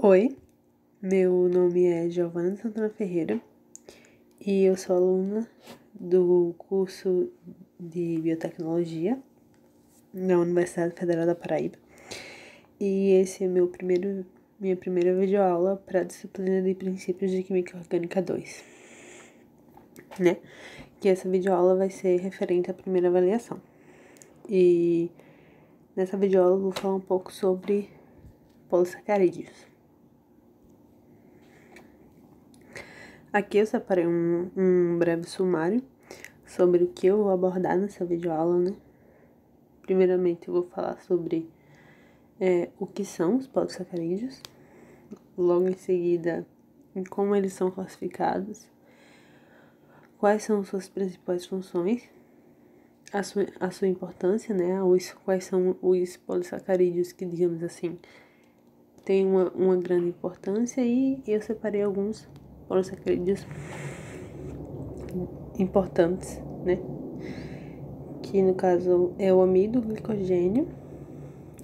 Oi, meu nome é Giovana Santana Ferreira e eu sou aluna do curso de Biotecnologia na Universidade Federal da Paraíba. E esse é minha primeira videoaula para a disciplina de Princípios de Química Orgânica 2, né? Que essa videoaula vai ser referente à primeira avaliação. E nessa videoaula eu vou falar um pouco sobre polissacarídeos. Aqui eu separei um breve sumário sobre o que eu vou abordar nessa videoaula, né? Primeiramente eu vou falar sobre o que são os polissacarídeos, logo em seguida em como eles são classificados, quais são suas principais funções, a sua importância, né? Quais são os polissacarídeos que, digamos assim, têm uma grande importância, e eu separei alguns polissacarídeos importantes, né? Que no caso é o amido, o glicogênio,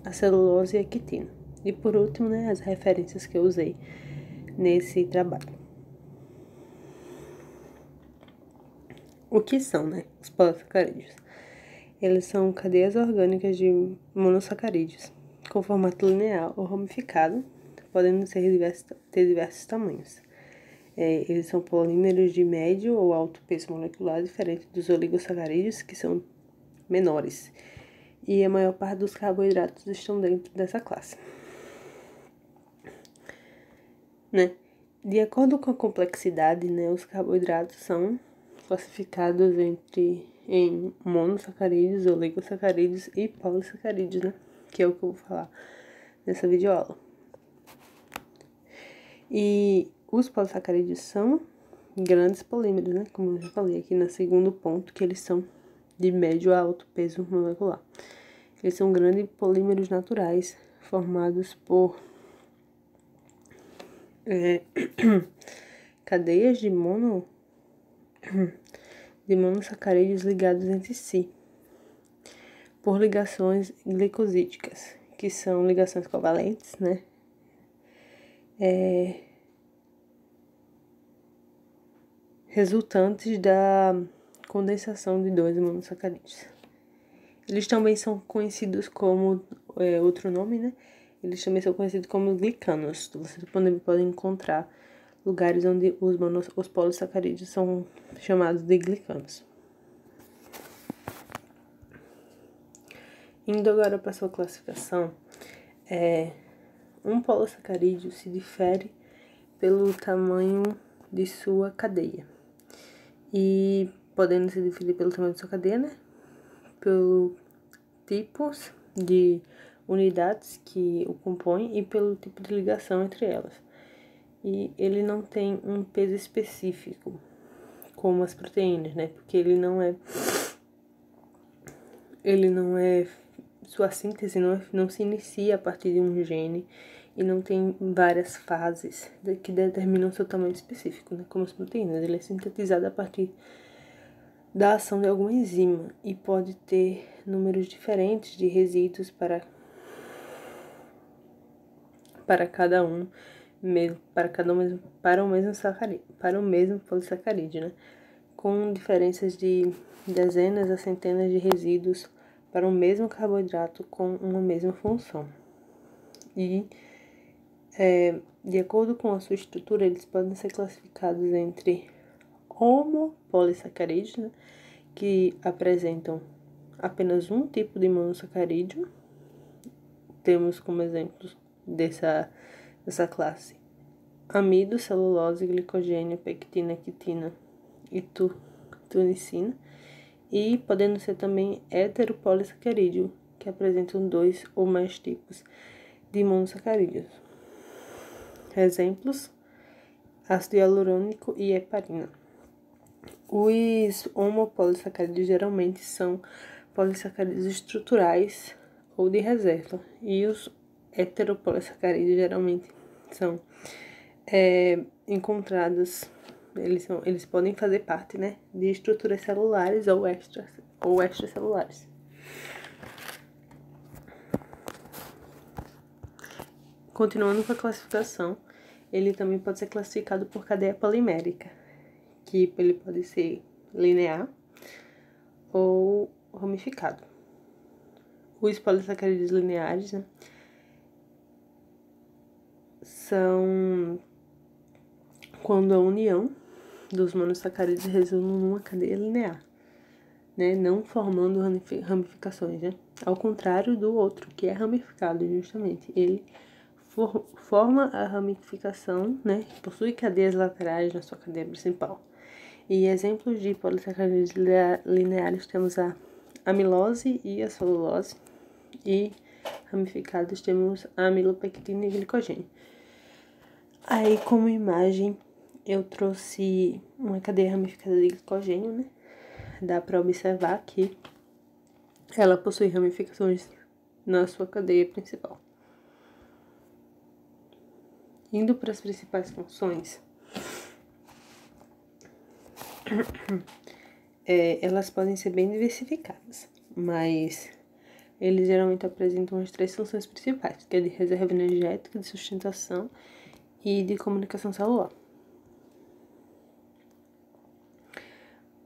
a celulose e a quitina. E por último, né, as referências que eu usei nesse trabalho. O que são, né, os polissacarídeos? Eles são cadeias orgânicas de monossacarídeos, com formato linear ou ramificado, podendo ter diversos tamanhos. Eles são polímeros de médio ou alto peso molecular, diferente dos oligosacarídeos, que são menores. E a maior parte dos carboidratos estão dentro dessa classe, né? De acordo com a complexidade, né, os carboidratos são classificados em monossacarídeos, oligosacarídeos e polissacarídeos, né? Que é o que eu vou falar nessa videoaula. E os polissacarídeos são grandes polímeros, né? Como eu já falei aqui no segundo ponto, que eles são de médio a alto peso molecular. Eles são grandes polímeros naturais, formados por cadeias de monossacarídeos ligados entre si por ligações glicosídicas, que são ligações covalentes, né? Resultantes da condensação de dois monossacarídeos. Eles também são conhecidos como, outro nome, né? Eles também são conhecidos como glicanos. Vocês podem encontrar lugares onde os polissacarídeos são chamados de glicanos. Indo agora para a sua classificação, um polissacarídeo se difere pelo tamanho de sua cadeia. E podendo se dividir pelo tamanho de sua cadeia, né? Pelo tipos de unidades que o compõem e pelo tipo de ligação entre elas. E ele não tem um peso específico, como as proteínas, né? Porque ele não é sua síntese não se inicia a partir de um gene e não tem várias fases que determinam seu tamanho específico, né? Como as proteínas. Ele é sintetizado a partir da ação de alguma enzima e pode ter números diferentes de resíduos para o mesmo polissacarídeo, né? Com diferenças de dezenas a centenas de resíduos para o mesmo carboidrato com uma mesma função. E, de acordo com a sua estrutura, eles podem ser classificados entre homopolissacarídeos, né, que apresentam apenas um tipo de monossacarídeo. Temos como exemplos dessa classe amido, celulose, glicogênio, pectina, quitina e tunicina. E podendo ser também heteropolissacarídeo, que apresentam 2 ou mais tipos de monossacarídeos. Exemplos: ácido hialurônico e heparina. Os homopolissacarídeos geralmente são polissacarídeos estruturais ou de reserva, e os heteropolissacarídeos geralmente são encontrados, eles podem fazer parte, né, de estruturas celulares ou extracelulares. continuando com a classificação, ele também pode ser classificado por cadeia polimérica, que ele pode ser linear ou ramificado. Os polissacarídeos lineares, né, são quando a união dos monossacarídeos resulta numa cadeia linear, né, não formando ramificações, né, ao contrário do outro, que é ramificado, justamente. Ele forma a ramificação, né, possui cadeias laterais na sua cadeia principal. E exemplos de polissacarídeos lineares temos a amilose e a celulose, e ramificados temos a amilopectina e glicogênio. Aí, como imagem, eu trouxe uma cadeia ramificada de glicogênio, né? Dá para observar que ela possui ramificações na sua cadeia principal. Indo para as principais funções, elas podem ser bem diversificadas, mas eles geralmente apresentam as 3 funções principais, que é de reserva energética, de sustentação e de comunicação celular.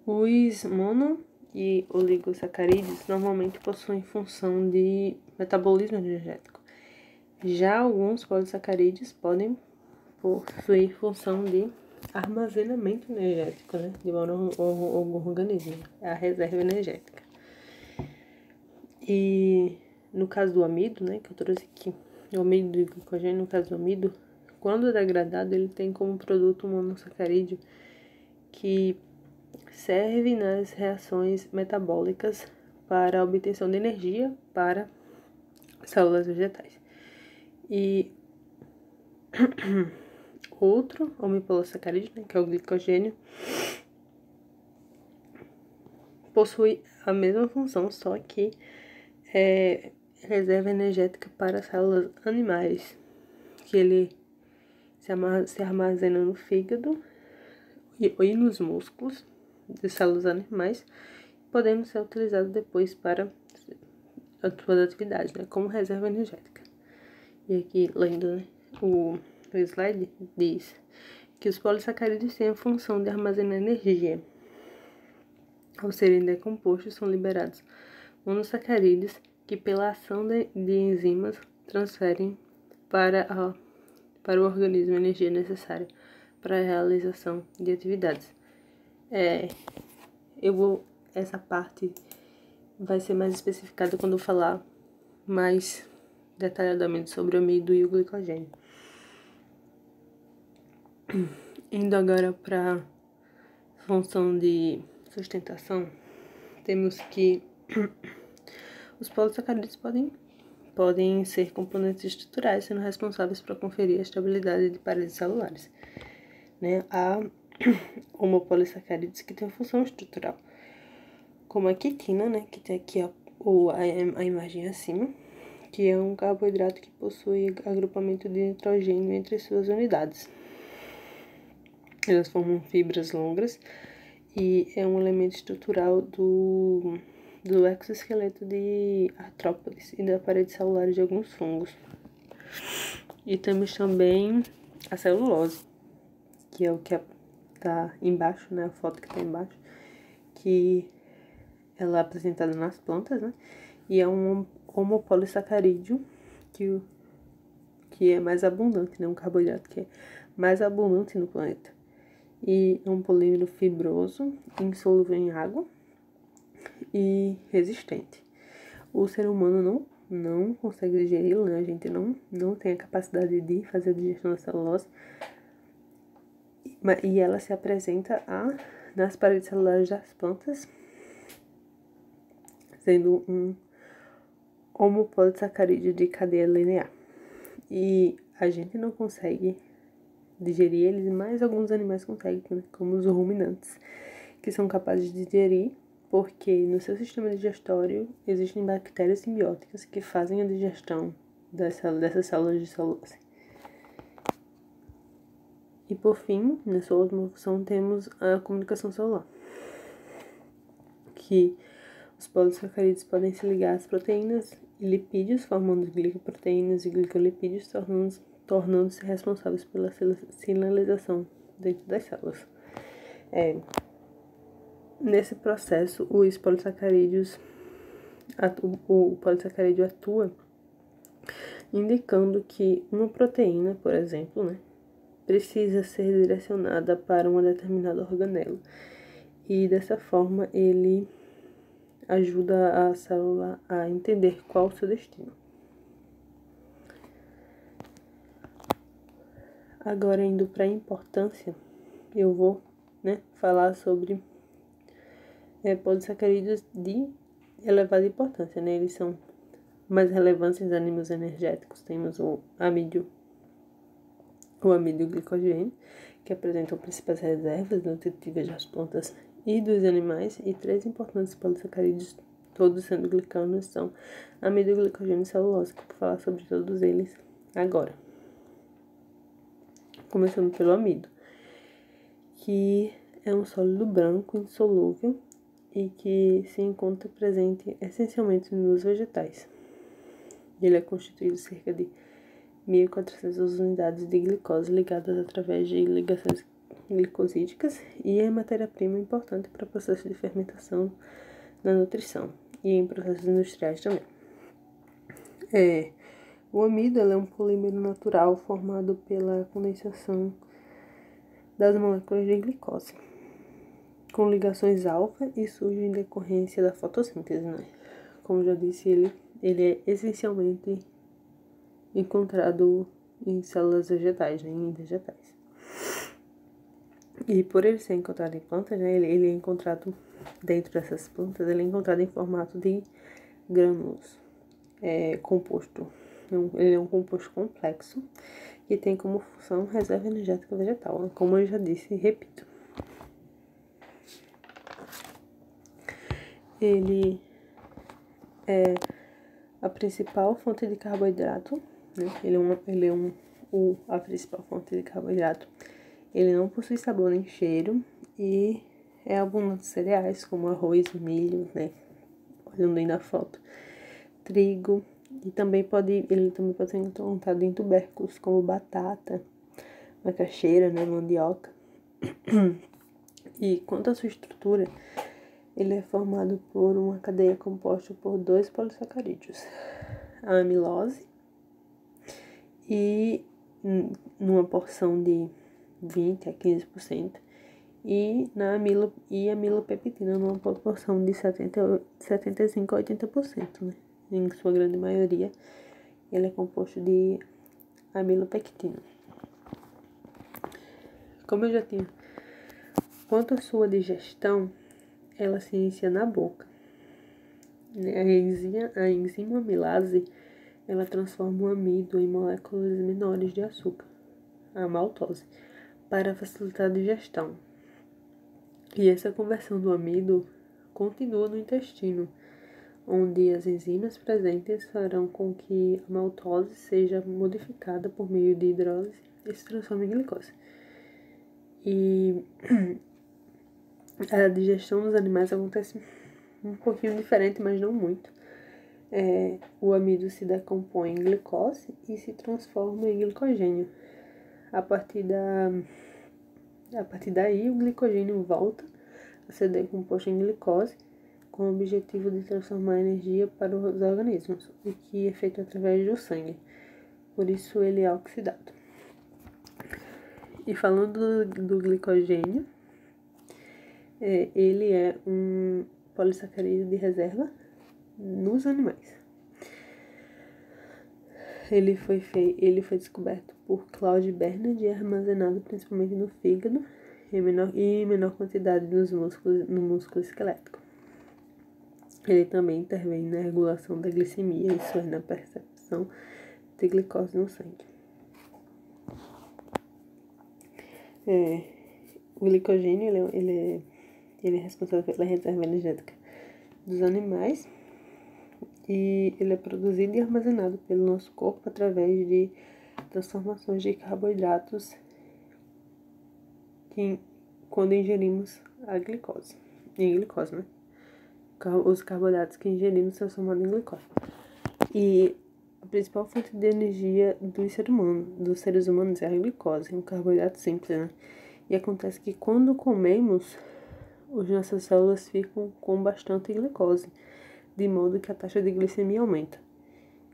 Os mono e oligosacarídeos normalmente possuem função de metabolismo energético. Já alguns polissacarídeos podem possuir função de armazenamento energético, né, de algum organismo, é a reserva energética. E no caso do amido, né, que eu trouxe aqui, o amido de glicogênio, no caso do amido, quando degradado, ele tem como produto um monossacarídeo que serve nas reações metabólicas para a obtenção de energia para células vegetais. E outro homopolissacarídeo, né, que é o glicogênio, possui a mesma função, só que é reserva energética para células animais, que ele se armazena no fígado e nos músculos de células animais, podendo ser utilizado depois para as suas atividades, né, como reserva energética. E aqui, lendo, né, o slide, diz que os polissacarídeos têm a função de armazenar energia. Ao serem decompostos, são liberados monossacarídeos que, pela ação de enzimas, transferem para o organismo a energia necessária para a realização de atividades. Essa parte vai ser mais especificada quando eu falar mais detalhadamente sobre o amido e o glicogênio. Indo agora para a função de sustentação, temos que os polissacarídeos podem ser componentes estruturais, sendo responsáveis por conferir a estabilidade de paredes celulares, né? Há homopolissacarídeos que têm função estrutural, como a quitina, né, que tem aqui a imagem acima, que é um carboidrato que possui agrupamento de nitrogênio entre suas unidades. Elas formam fibras longas e é um elemento estrutural do exoesqueleto de artrópodes e da parede celular de alguns fungos. E temos também a celulose, que é o que está embaixo, né, a foto que está embaixo, que ela é apresentada nas plantas, né, e é um homopolissacarídeo que é mais abundante, né, um carboidrato que é mais abundante no planeta. E é um polímero fibroso, insolúvel em água e resistente. O ser humano não consegue digeri-lo, né? A gente não tem a capacidade de fazer a digestão da celulose. E ela se apresenta nas paredes celulares das plantas, sendo um homopolissacarídeo de cadeia linear. E a gente não consegue digerir eles, mas alguns animais conseguem, né? Como os ruminantes, que são capazes de digerir, porque no seu sistema digestório existem bactérias simbióticas que fazem a digestão dessas células de celulose. E por fim, na sua última função, temos a comunicação celular, que os polissacarídeos podem se ligar às proteínas e lipídios, formando glicoproteínas e glicolipídios, tornando-se responsáveis pela sinalização dentro das células. Nesse processo, os polissacarídeos, o polissacarídeo atua indicando que uma proteína, por exemplo, né, precisa ser direcionada para uma determinada organela. E dessa forma ele ajuda a célula a entender qual o seu destino. Agora, indo para a importância, eu vou, falar sobre polissacarídeos de elevada importância, né? Eles são mais relevantes em animais energéticos. Temos o amido glicogênio, que apresentam principais reservas nutritivas das plantas e dos animais, e 3 importantes polissacarídeos, todos sendo glicanos, são amido glicogênio e celulose, que eu vou falar sobre todos eles agora. Começando pelo amido, que é um sólido branco insolúvel e que se encontra presente essencialmente nos vegetais. Ele é constituído de cerca de 1.400 unidades de glicose ligadas através de ligações glicosídicas e é matéria-prima importante para o processo de fermentação na nutrição e em processos industriais também. O amido é um polímero natural formado pela condensação das moléculas de glicose, com ligações alfa, e surge em decorrência da fotossíntese, né? Como já disse, ele é essencialmente encontrado em células vegetais, né? Em vegetais. E por ele ser encontrado em plantas, né? Ele é encontrado dentro dessas plantas, ele é encontrado em formato de grânulos composto. Ele é um composto complexo que tem como função reserva energética vegetal, né? Como eu já disse e repito. Ele é a principal fonte de carboidrato, né? A principal fonte de carboidrato. Ele não possui sabor nem cheiro e é abundante em cereais como arroz, milho, né? Olhando aí na foto, trigo, e ele também pode ser encontrado em tubérculos como batata, macaxeira, né? Mandioca. E quanto à sua estrutura, ele é formado por uma cadeia composta por 2 polissacarídeos, a amilose, e numa porção de 20 a 15%, e a amilopeptina numa proporção de 75 a 80%, né? Em sua grande maioria, ele é composto de amilopectina. Como eu já tinha, quanto à sua digestão, ela se inicia na boca. A enzima amilase, ela transforma o amido em moléculas menores de açúcar, a maltose, para facilitar a digestão. E essa conversão do amido continua no intestino, onde as enzimas presentes farão com que a maltose seja modificada por meio de hidrólise e se transforme em glicose. E a digestão dos animais acontece um pouquinho diferente, mas não muito. O amido se decompõe em glicose e se transforma em glicogênio. A partir daí, o glicogênio volta a ser decomposto em glicose, com o objetivo de transformar a energia para os organismos, o que é feito através do sangue. Por isso, ele é oxidado. E falando do glicogênio, ele é um polissacarídeo de reserva nos animais. Ele foi descoberto por Claude Bernard e armazenado principalmente no fígado e em menor quantidade no músculo esquelético. Ele também intervém na regulação da glicemia, isso é, na percepção de glicose no sangue. O glicogênio ele é responsável pela reserva energética dos animais e ele é produzido e armazenado pelo nosso corpo através de transformações de carboidratos quando ingerimos a glicose. Em glicose, né? Os carboidratos que ingerimos são transformados em glicose. E a principal fonte de energia dos seres humanos é a glicose, um carboidrato simples, né? E acontece que quando comemos, as nossas células ficam com bastante glicose, de modo que a taxa de glicemia aumenta.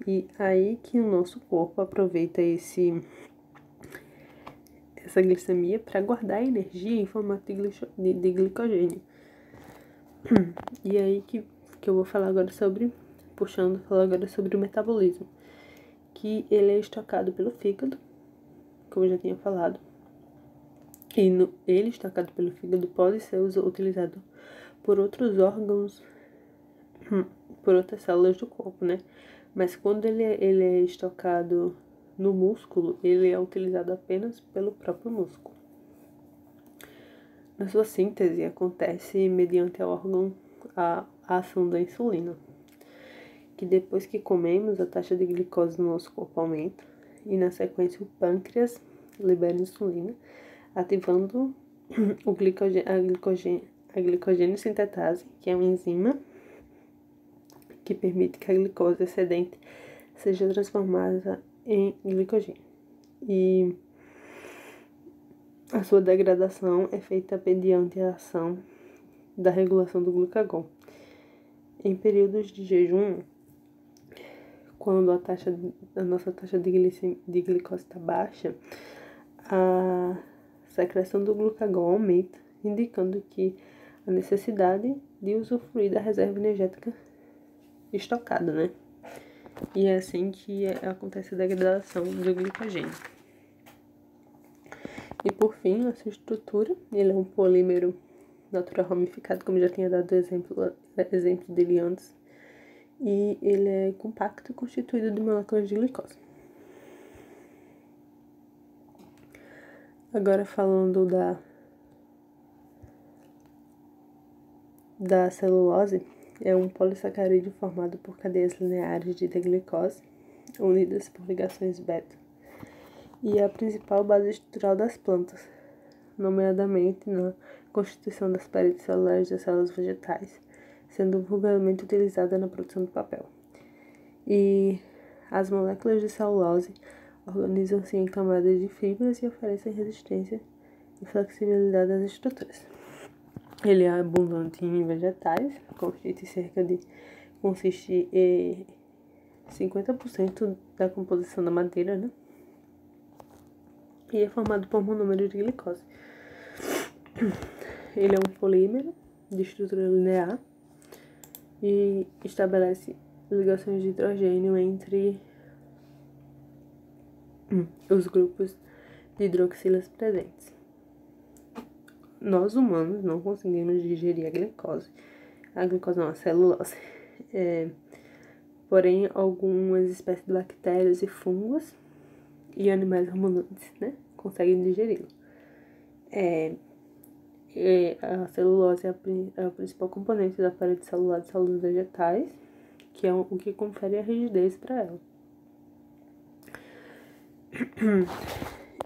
E aí que o nosso corpo aproveita essa glicemia para guardar energia em formato de glicogênio. E aí que eu vou falar agora falar agora sobre o metabolismo, que ele é estocado pelo fígado, como eu já tinha falado, e ele estocado pelo fígado pode ser utilizado por outros órgãos, por outras células do corpo, né? Mas quando ele é estocado no músculo, ele é utilizado apenas pelo próprio músculo. Na sua síntese acontece mediante a ação da insulina, que depois que comemos, a taxa de glicose no nosso corpo aumenta e na sequência o pâncreas libera insulina, ativando a glicogênio sintetase, que é uma enzima que permite que a glicose excedente seja transformada em glicogênio. E a sua degradação é feita mediante a ação da regulação do glucagon. Em períodos de jejum, quando a nossa taxa de glicose está baixa, a secreção do glucagon aumenta, indicando que a necessidade de usufruir da reserva energética estocada, né? E é assim que acontece a degradação do glicogênio. E por fim, a sua estrutura, ele é um polímero natural ramificado, como eu já tinha dado exemplo dele antes. E ele é compacto e constituído de moléculas de glicose. Agora falando da celulose, é um polissacarídeo formado por cadeias lineares de glicose, unidas por ligações beta, e é a principal base estrutural das plantas, nomeadamente na constituição das paredes celulares das células vegetais, sendo vulgarmente utilizada na produção de papel. E as moléculas de celulose organizam-se em camadas de fibras e oferecem resistência e flexibilidade às estruturas. Ele é abundante em vegetais, consiste em 50% da composição da madeira, né? E é formado por monômeros de glicose. Ele é um polímero de estrutura linear e estabelece ligações de hidrogênio entre os grupos de hidroxilas presentes. Nós humanos não conseguimos digerir a glicose não, a celulose. Porém, algumas espécies de bactérias e fungos e animais ruminantes, né, conseguem digeri-lo. A celulose é o principal componente da parede celular de células vegetais, que é o que confere a rigidez para ela.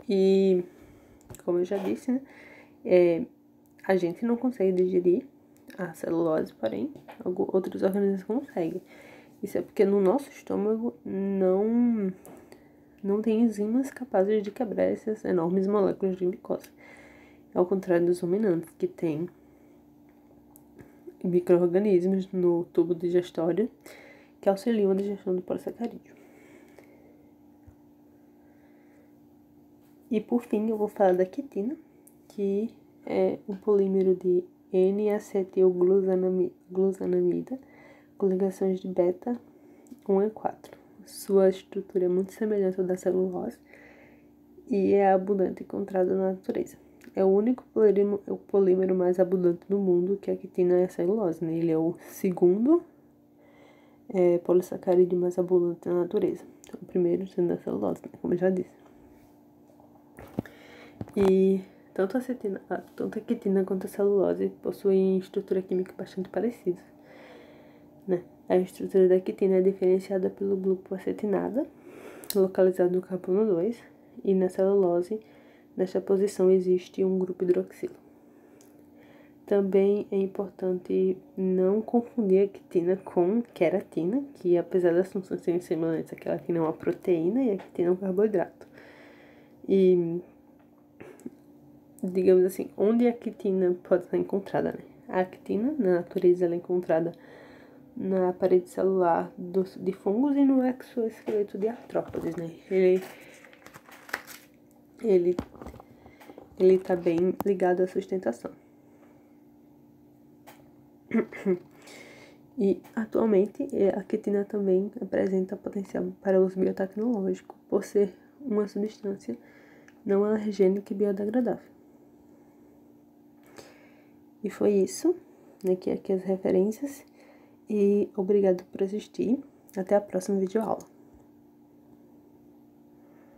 E, como eu já disse, né, a gente não consegue digerir a celulose, porém, outros organismos conseguem. Isso é porque no nosso estômago não tem enzimas capazes de quebrar essas enormes moléculas de glicose. Ao contrário dos ruminantes, que têm micro-organismos no tubo digestório que auxiliam a digestão do polissacarídeo. E por fim, eu vou falar da quitina, que é um polímero de N-acetilglusanamida com ligações de beta 1 e 4. Sua estrutura é muito semelhante à da celulose e é abundante encontrada na natureza. É o único polímero mais abundante do mundo que a quitina é a celulose, né? Ele é o segundo polissacarídeo mais abundante na natureza. Então, o primeiro sendo a celulose, né? Como eu já disse. E tanto a quitina quanto a celulose possuem estrutura química bastante parecida, né? A estrutura da quitina é diferenciada pelo grupo acetinada, localizado no carbono 2, e na celulose, nesta posição, existe um grupo hidroxilo. Também é importante não confundir a quitina com queratina, que apesar das funções serem semelhantes, a queratina é uma proteína e a quitina é um carboidrato. E, digamos assim, onde a quitina pode ser encontrada, né? A quitina, na natureza, ela é encontrada na parede celular de fungos e no exoesqueleto de artrópodes, né? Ele tá bem ligado à sustentação. E, atualmente, a quitina também apresenta potencial para uso biotecnológico, por ser uma substância não alergênica e biodegradável. E foi isso, aqui as referências, e obrigado por assistir. Até a próxima videoaula.